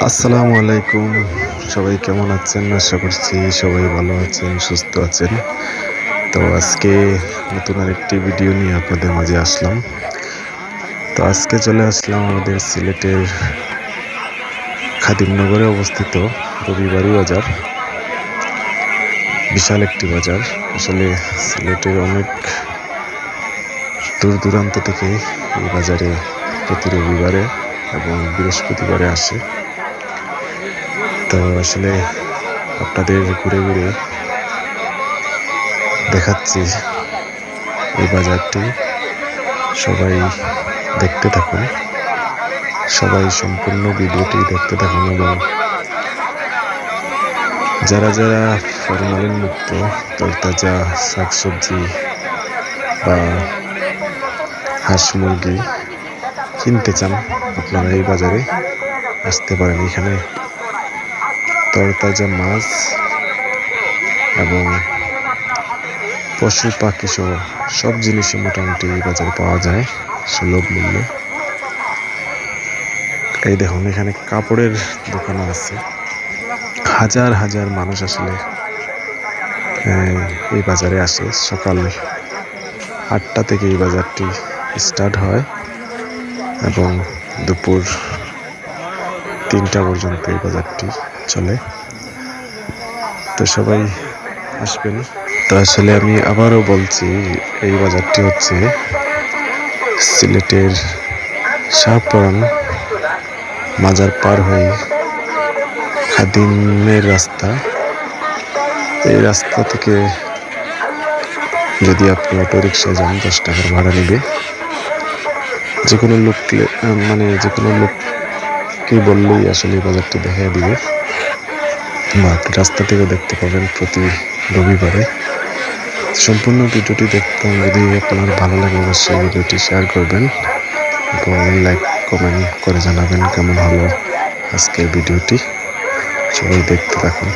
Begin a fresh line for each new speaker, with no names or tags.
আসসালামু আলাইকুম। সবাই কেমন আছেন? আশা করছি সবাই ভালো আছেন, সুস্থ আছেন। তো আজকে নতুন আরেকটি ভিডিও নিয়ে আপনাদের মাঝে আসলাম। তো আজকে চলে আসলাম আমাদের সিলেটের খাদিমনগরে অবস্থিত রবিবাড়ি বাজার। বিশাল একটি বাজার। আসলে সিলেটের অনেক দূর দূরান্ত থেকে এই বাজারে প্রতি রবিবারে এবং বৃহস্পতিবারে আসে। তো আসলে আপনাদের ঘুরে ঘুরে দেখাচ্ছি এই বাজারটি। সবাই দেখতে থাকুন, সবাই সম্পূর্ণ ভিডিওটি দেখতে থাকুন এবং যারা যারা ফরমালিন মুক্ত তরতাজা শাকসবজি বা হাঁস মুরগি কিনতে চান, আপনারা এই বাজারে আসতে পারেন। এখানে তরতাজা মাছ এবং পশু পাখি সহ সব জিনিসই মোটামুটি এই বাজারে পাওয়া যায় সুলভ মূল্যে। এই দেখুন, এখানে কাপড়ের দোকানও আছে। হাজার হাজার মানুষ আসলে এই বাজারে আসে। সকাল 8টা থেকে এই বাজারটি স্টার্ট হয় এবং দুপুর 3টা পর্যন্ত এই বাজারটি চলে। তো সবাই আসবেন। তো আসলে আমি আবারও বলছি, এই বাজারটি হচ্ছে সিলেটের শাহপরান মাজার পার হয়ে খাদিমের রাস্তা। এই রাস্তা থেকে যদি আপনি অটো রিক্সায় যান 10 টাকার ভাড়া নেবে। যে কোনো লোককে বললেই আসলে এই বাজারটি দেখাই দিবে, বা আপনি রাস্তা থেকে দেখতে পাবেন প্রতি রবিবারে। সম্পূর্ণ ভিডিওটি দেখতে যদি আপনার ভালো লাগে অবশ্যই ভিডিওটি শেয়ার করবেন এবং লাইক কমেন্ট করে জানাবেন কেমন হলো আজকের ভিডিওটি। সবাই দেখতে থাকুন।